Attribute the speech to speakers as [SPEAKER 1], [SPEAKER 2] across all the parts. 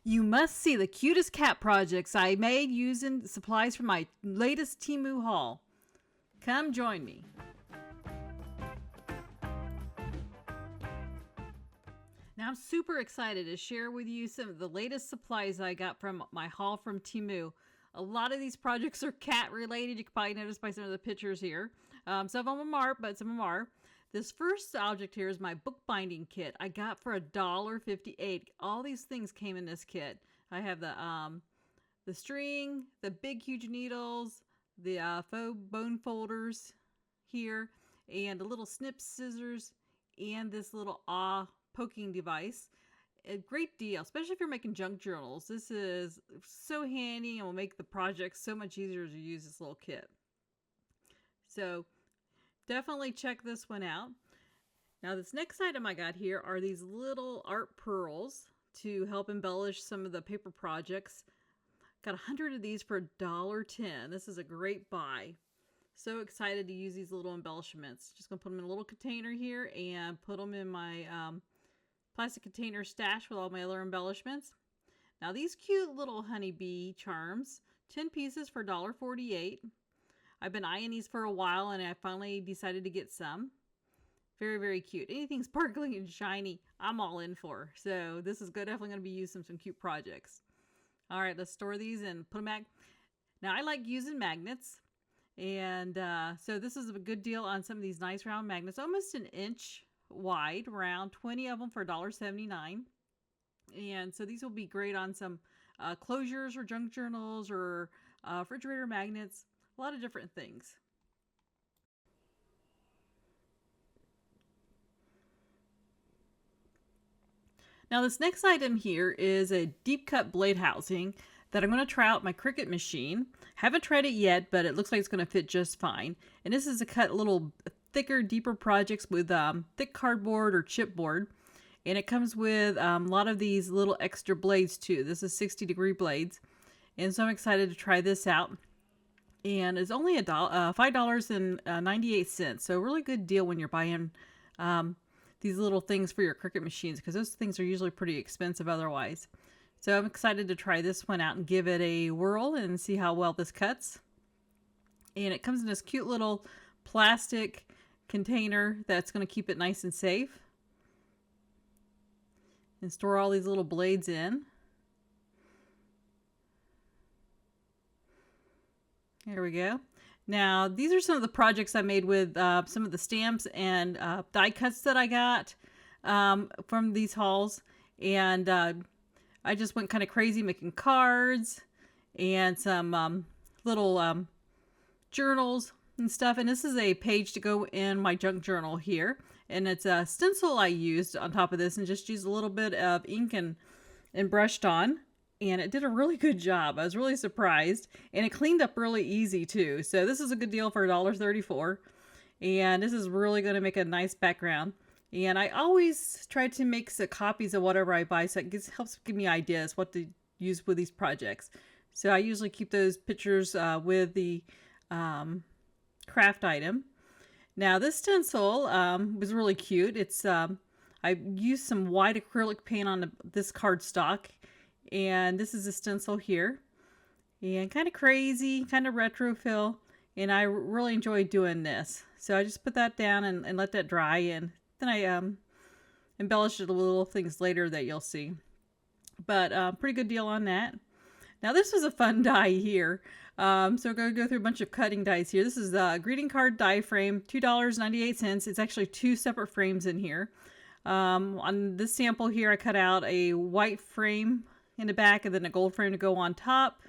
[SPEAKER 1] You must see the cutest cat projects I made using supplies from my latest Temu haul. Come join me. Now I'm super excited to share with you some of the latest supplies I got from my haul from Temu. A lot of these projects are cat related. You can probably notice by some of the pictures here. Some of them aren't, but some of them are. This first object here is my bookbinding kit. I got for $1.58. All these things came in this kit. I have the string, the big huge needles, the faux bone folders here, and the little snip scissors, and this little poking device. A great deal, especially if you're making junk journals. This is so handy and will make the project so much easier to use this little kit. So definitely check this one out. Now this next item I got here are these little art pearls to help embellish some of the paper projects. Got 100 of these for $1.10. This is a great buy. So excited to use these little embellishments. Just gonna put them in a little container here and put them in my plastic container stash with all my other embellishments. Now these cute little honeybee charms, 10 pieces for $1.48. I've been eyeing these for a while and I finally decided to get some. Very, very cute. Anything sparkling and shiny, I'm all in for. So this is good. Definitely going to be used in some cute projects. All right, let's store these and put them back. Now I like using magnets. And so this is a good deal on some of these nice round magnets. Almost an inch wide, round, 20 of them for $1.79. And so these will be great on some closures or junk journals or refrigerator magnets. A lot of different things. Now this next item here is a deep cut blade housing that I'm going to try out my Cricut machine. Haven't tried it yet, but it looks like it's going to fit just fine. And this is to cut little thicker, deeper projects with thick cardboard or chipboard. And it comes with a lot of these little extra blades too. This is 60-degree blades. And so I'm excited to try this out. And it's only $5.98. So a really good deal when you're buying these little things for your Cricut machines, because those things are usually pretty expensive otherwise. So I'm excited to try this one out and give it a whirl and see how well this cuts. And it comes in this cute little plastic container that's going to keep it nice and safe. And store all these little blades in. There we go. Now, these are some of the projects I made with some of the stamps and die cuts that I got from these hauls. And I just went kind of crazy making cards and some little journals and stuff. And this is a page to go in my junk journal here. And it's a stencil I used on top of this and just used a little bit of ink and brushed on. And it did a really good job. I was really surprised. And it cleaned up really easy too. So this is a good deal for $1.34. And this is really going to make a nice background. And I always try to make some copies of whatever I buy, so it helps give me ideas what to use with these projects. So I usually keep those pictures with the craft item. Now this stencil was really cute. It's I used some white acrylic paint on this cardstock. And this is a stencil here. And kind of crazy, kind of retro feel. And I really enjoy doing this. So I just put that down and let that dry. And then I embellished it with little things later that you'll see. But pretty good deal on that. Now this was a fun die here. So I'm going to go through a bunch of cutting dies here. This is the greeting card die frame, $2.98. It's actually two separate frames in here. On this sample here, I cut out a white frame in the back and then a gold frame to go on top.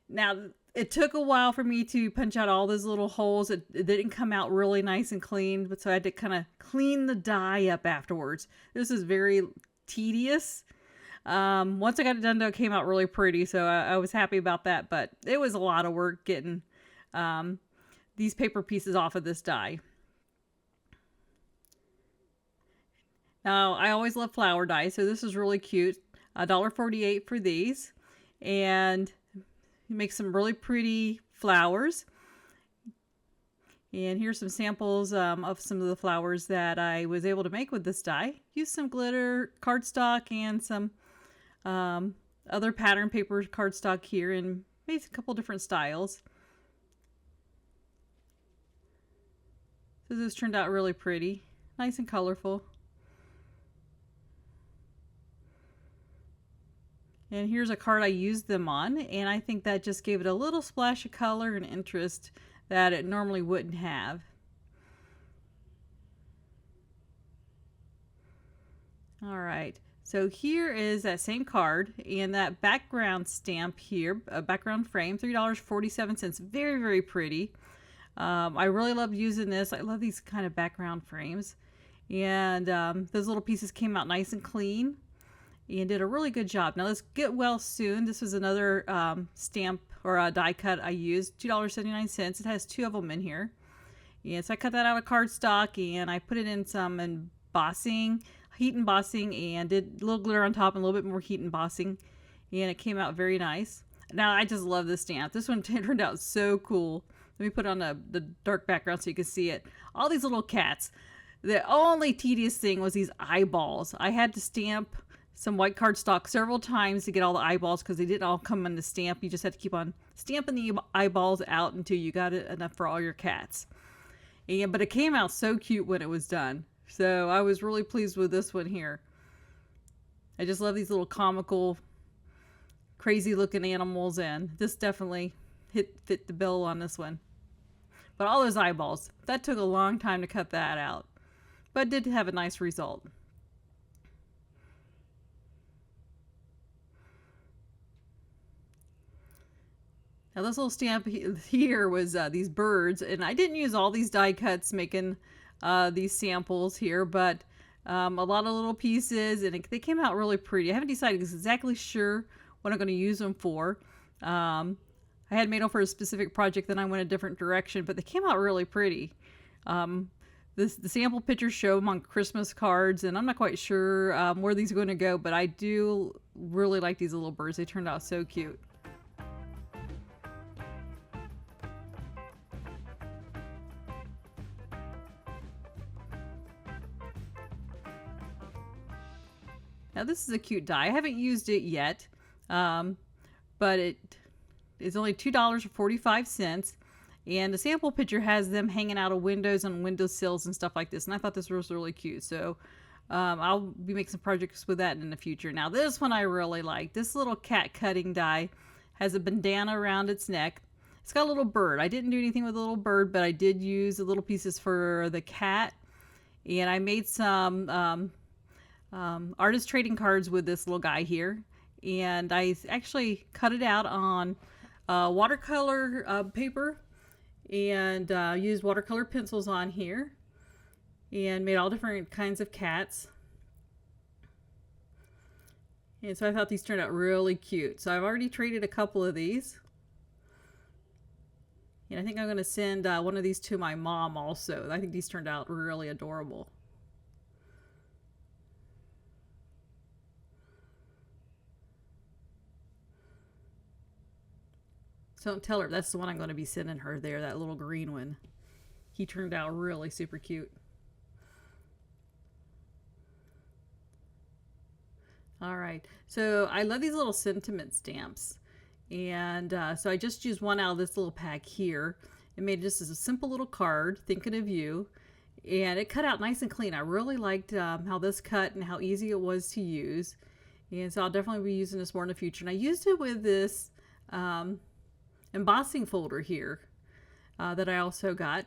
[SPEAKER 1] Now it took a while for me to punch out all those little holes. It didn't come out really nice and clean, but so I had to kind of clean the die up afterwards. This is very tedious. Once I got it done though, it came out really pretty, so I was happy about that, but it was a lot of work getting these paper pieces off of this die. Now I always love flower die, so this is really cute. $1.48 for these, and you make some really pretty flowers. And here's some samples of some of the flowers that I was able to make with this die. Use some glitter, cardstock, and some other pattern paper cardstock here in maybe a couple different styles. So this turned out really pretty, nice and colorful. And here's a card I used them on, and I think that just gave it a little splash of color and interest that it normally wouldn't have. All right, so here is that same card and that background stamp here, a background frame, $3.47. Very, very pretty. I really love using this. I love these kind of background frames. And those little pieces came out nice and clean and did a really good job. Now let's get well soon. This was another stamp or a die cut I used, $2.79. It has 2 of them in here. And so I cut that out of cardstock and I put it in some embossing, heat embossing, and did a little glitter on top and a little bit more heat embossing. And it came out very nice. Now I just love this stamp. This one turned out so cool. Let me put on the dark background so you can see it. All these little cats. The only tedious thing was these eyeballs. I had to stamp some white cardstock several times to get all the eyeballs because they didn't all come in the stamp. You just had to keep on stamping the eyeballs out until you got it enough for all your cats. But it came out so cute when it was done. So I was really pleased with this one here. I just love these little comical, crazy looking animals, and this definitely fit the bill on this one. But all those eyeballs, that took a long time to cut that out. But did have a nice result. Now this little stamp here was these birds, and I didn't use all these die cuts making these samples here, but a lot of little pieces, and they came out really pretty. I haven't decided exactly sure what I'm going to use them for. I had made them for a specific project, then I went a different direction, but they came out really pretty. The sample pictures show them on Christmas cards, and I'm not quite sure where these are going to go, but I do really like these little birds. They turned out so cute. Now this is a cute die. I haven't used it yet, but it is only $2.45. And the sample picture has them hanging out of windows and windowsills and stuff like this. And I thought this was really cute. So I'll be making some projects with that in the future. Now this one I really like. This little cat cutting die has a bandana around its neck. It's got a little bird. I didn't do anything with the little bird, but I did use the little pieces for the cat. And I made some artist trading cards with this little guy here. And I actually cut it out on watercolor paper and used watercolor pencils on here and made all different kinds of cats. And so I thought these turned out really cute. So I've already traded a couple of these. And I think I'm going to send one of these to my mom also. I think these turned out really adorable. So don't tell her that's the one I'm going to be sending her there, that little green one. He turned out really super cute. All right, so I love these little sentiment stamps. And so I just used one out of this little pack here and made it just as a simple little card, thinking of you. And it cut out nice and clean. I really liked how this cut and how easy it was to use. And so I'll definitely be using this more in the future. And I used it with this embossing folder here that I also got,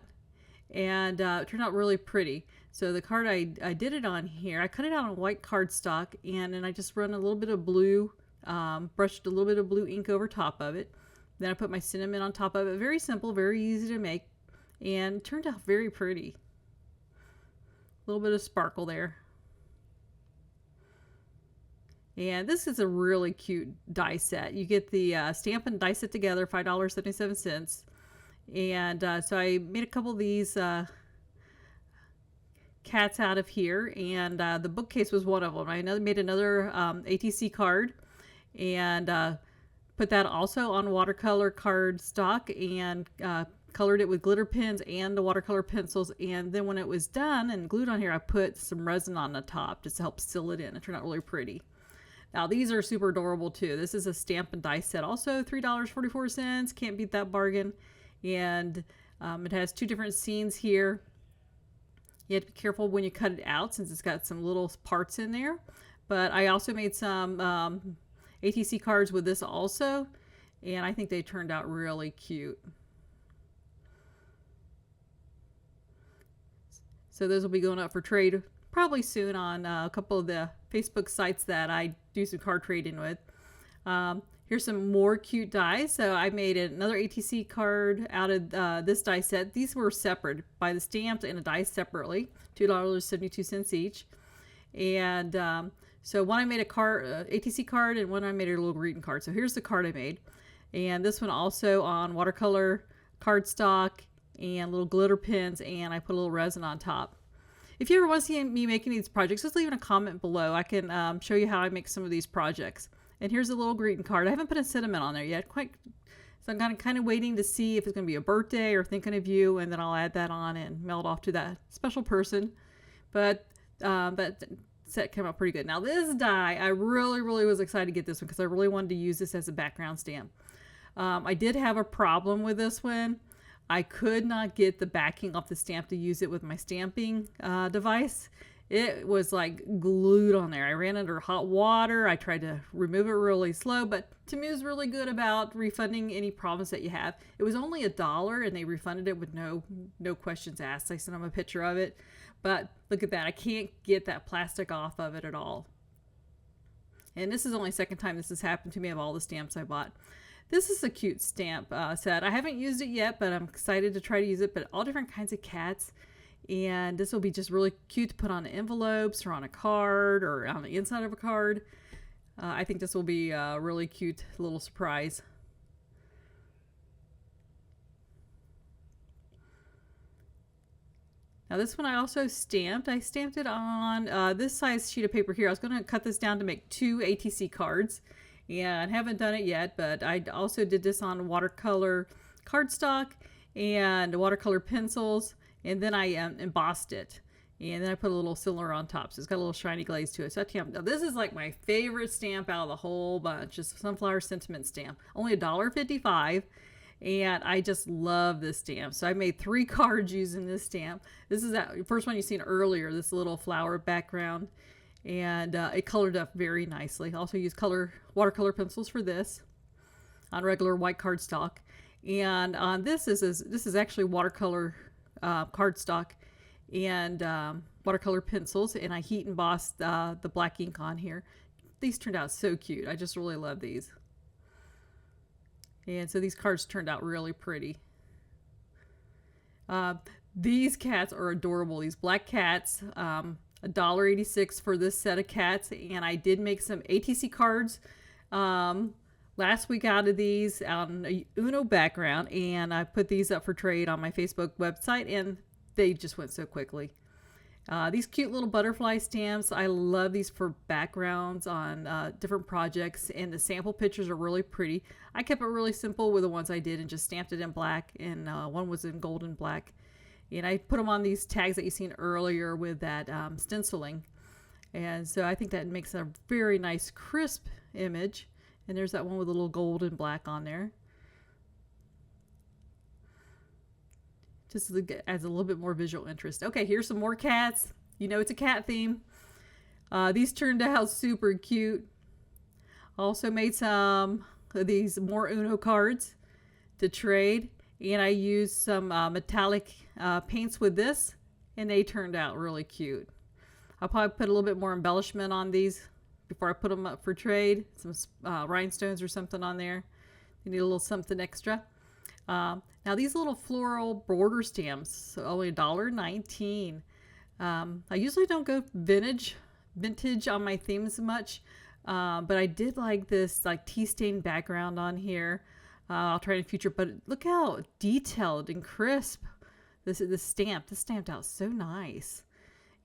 [SPEAKER 1] and it turned out really pretty. So the card I did it on here, I cut it out on white cardstock, and then I just run a little bit of blue, brushed a little bit of blue ink over top of it. Then I put my cinnamon on top of it. Very simple, very easy to make, and it turned out very pretty. A little bit of sparkle there. And this is a really cute die set. You get the stamp and die set together, $5.77. And so I made a couple of these cats out of here, and the bookcase was one of them. I made another ATC card and put that also on watercolor cardstock and colored it with glitter pens and the watercolor pencils. And then when it was done and glued on here, I put some resin on the top just to help seal it in. It turned out really pretty. Now these are super adorable too. This is a stamp and die set, also $3.44. Can't beat that bargain. And it has 2 different scenes here. You have to be careful when you cut it out since it's got some little parts in there. But I also made some ATC cards with this also, and I think they turned out really cute. So those will be going up for trade probably soon on a couple of the Facebook sites that I do some card trading with. Here's some more cute dies. So I made another ATC card out of this die set. These were separate by the stamps and a die separately, $2.72 each. And so one I made a card, ATC card, and one I made a little greeting card. So here's the card I made. And this one also on watercolor cardstock and little glitter pins, and I put a little resin on top. If you ever want to see me making these projects, just leave in a comment below. I can show you how I make some of these projects. And here's a little greeting card. I haven't put a sentiment on there yet, so I'm kind of waiting to see if it's going to be a birthday or thinking of you, and then I'll add that on and mail it off to that special person. But that set came out pretty good. Now this die, I really was excited to get this one because I really wanted to use this as a background stamp. I did have a problem with this one. I could not get the backing off the stamp to use it with my stamping device. It was like glued on there. I ran under hot water. I tried to remove it really slow, but Temu is really good about refunding any problems that you have. It was only $1 and they refunded it with no questions asked. I sent them a picture of it, but look at that. I can't get that plastic off of it at all. And this is only the second time this has happened to me of all the stamps I bought. This is a cute stamp set. I haven't used it yet, but I'm excited to try to use it. But all different kinds of cats. And this will be just really cute to put on envelopes or on a card or on the inside of a card. I think this will be a really cute little surprise. Now this one I also stamped. I stamped it on this size sheet of paper here. I was going to cut this down to make 2 ATC cards. And I haven't done it yet, but I also did this on watercolor cardstock and watercolor pencils, and then I embossed it, and then I put a little silver on top, so it's got a little shiny glaze to it. So now this is like my favorite stamp out of the whole bunch. It's a sunflower sentiment stamp, only $1.55, and I just love this stamp. So I made 3 cards using this stamp. This is that first one you seen earlier, this little flower background. And it colored up very nicely. I also used watercolor pencils for this on regular white cardstock. And on this is actually watercolor cardstock and watercolor pencils. And I heat embossed the black ink on here. These turned out so cute. I just really love these. And so these cards turned out really pretty. These cats are adorable. These black cats. $1.86 for this set of cats, and I did make some ATC cards last week out of these on a Uno background, and I put these up for trade on my Facebook website, and they just went so quickly. These cute little butterfly stamps, I love these for backgrounds on different projects, and the sample pictures are really pretty. I kept it really simple with the ones I did and just stamped it in black, and one was in gold and black. And I put them on these tags that you seen earlier with that stenciling. And so I think that makes a very nice crisp image. And there's that one with a little gold and black on there. Just adds a little bit more visual interest. Okay, here's some more cats. You know it's a cat theme. These turned out super cute. Also made some of these more Uno cards to trade. And I used some metallic paints with this, and they turned out really cute. I'll probably put a little bit more embellishment on these before I put them up for trade. Some rhinestones or something on there. You need a little something extra. Now these little floral border stamps, only $1.19. I usually don't go vintage on my themes much, but I did like this tea stain background on here. I'll try in the future, but look how detailed and crisp this stamped out so nice.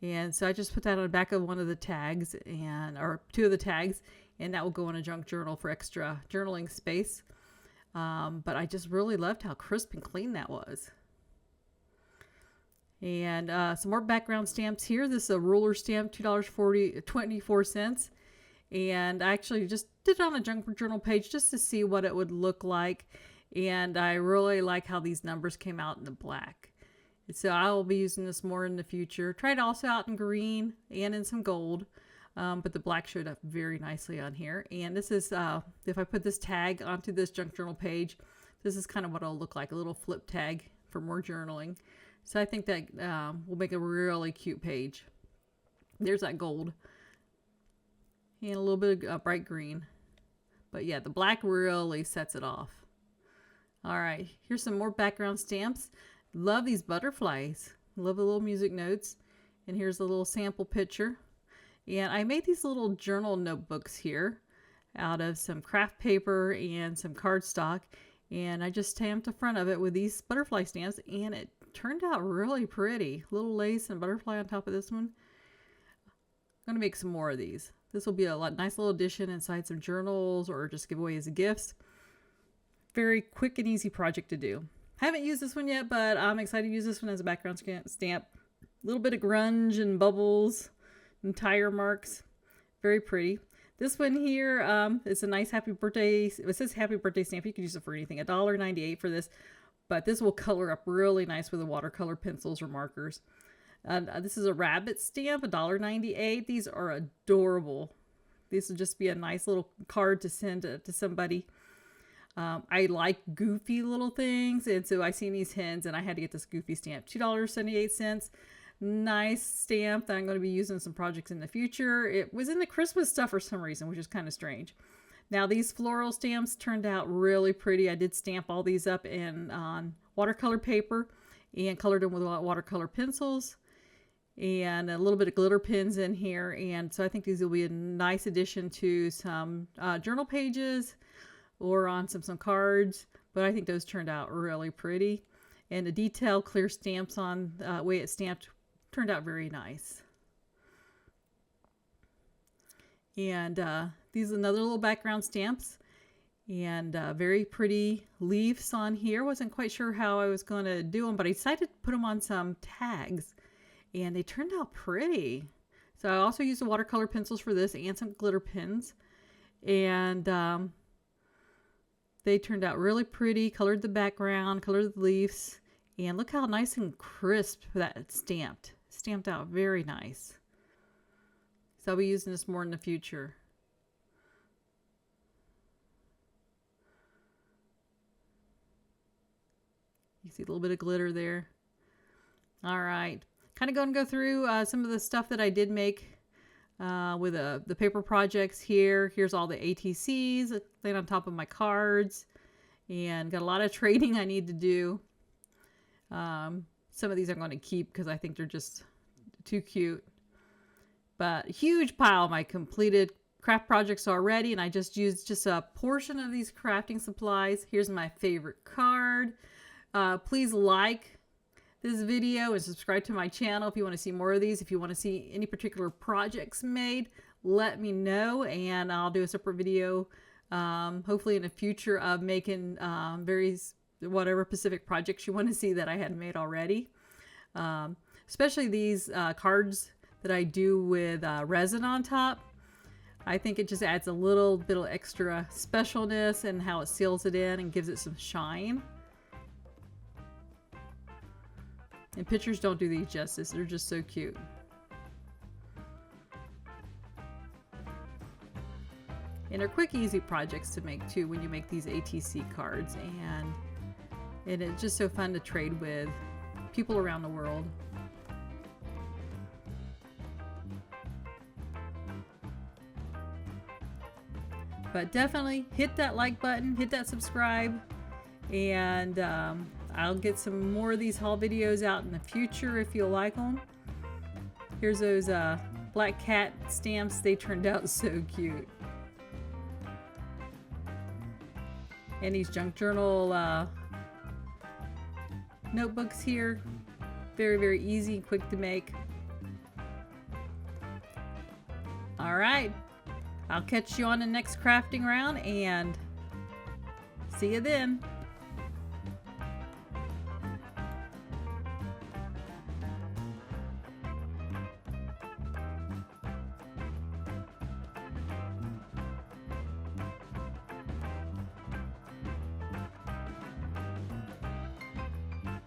[SPEAKER 1] And so I just put that on the back of one of the tags or 2 of the tags, and that will go in a junk journal for extra journaling space. But I just really loved how crisp and clean that was. And some more background stamps here. This is a ruler stamp, $2.24. And I actually just did it on a junk journal page just to see what it would look like. And I really like how these numbers came out in the black. So I will be using this more in the future. Tried also out in green and in some gold. But the black showed up very nicely on here. And this is, if I put this tag onto this junk journal page, this is kind of what it'll look like, a little flip tag for more journaling. So I think that will make a really cute page. There's that gold. And a little bit of bright green. But yeah, the black really sets it off. All right, here's some more background stamps. Love these butterflies. Love the little music notes. And here's a little sample picture. And I made these little journal notebooks here out of some craft paper and some cardstock. And I just stamped the front of it with these butterfly stamps, and it turned out really pretty. Little lace and butterfly on top of this one. I'm going to make some more of these. This will be a nice little addition inside some journals or just give away as gifts. Very quick and easy project to do. Haven't used this one yet, but I'm excited to use this one as a background stamp. A little bit of grunge and bubbles and tire marks. Very pretty. This one here is a nice happy birthday. It says happy birthday stamp. You can use it for anything. $1.98 for this. But this will color up really nice with the watercolor pencils or markers. This is a rabbit stamp, $1.98. These are adorable. This will just be a nice little card to send to somebody. I like goofy little things, and so I seen these hens, and I had to get this goofy stamp. $2.78. Nice stamp that I'm going to be using some projects in the future. It was in the Christmas stuff for some reason, which is kind of strange. Now these floral stamps turned out really pretty. I did stamp all these up on watercolor paper and colored them with watercolor pencils and a little bit of glitter pins in here. And so I think these will be a nice addition to some journal pages or on some cards. But I think those turned out really pretty. And the detailed clear stamps on the way it's stamped turned out very nice. And these are another little background stamps. And very pretty leaves on here. Wasn't quite sure how I was going to do them, but I decided to put them on some tags. And they turned out pretty. So I also used the watercolor pencils for this and some glitter pins. And they turned out really pretty. Colored the background, colored the leaves. And look how nice and crisp that stamped. Stamped out very nice. So I'll be using this more in the future. You see a little bit of glitter there. All right. Kind of going to go through some of the stuff that I did make with the paper projects here. Here's all the ATCs laid on top of my cards. And got a lot of trading I need to do. Some of these I'm going to keep because I think they're just too cute. But huge pile of my completed craft projects already, and I just used just a portion of these crafting supplies. Here's my favorite card. Please like this video and subscribe to my channel if you want to see more of these. If you want to see any particular projects made, let me know, and I'll do a separate video hopefully in the future of making whatever specific projects you want to see that I hadn't made already. Especially these cards that I do with resin on top. I think it just adds a little bit of extra specialness and how it seals it in and gives it some shine. And pictures don't do these justice. They're just so cute. And they're quick, easy projects to make too when you make these ATC cards. And it's just so fun to trade with people around the world. But definitely hit that like button, hit that subscribe, and I'll get some more of these haul videos out in the future if you like them. Here's those black cat stamps. They turned out so cute. And these junk journal notebooks here. Very, very easy, quick to make. All right. I'll catch you on the next crafting round and see you then.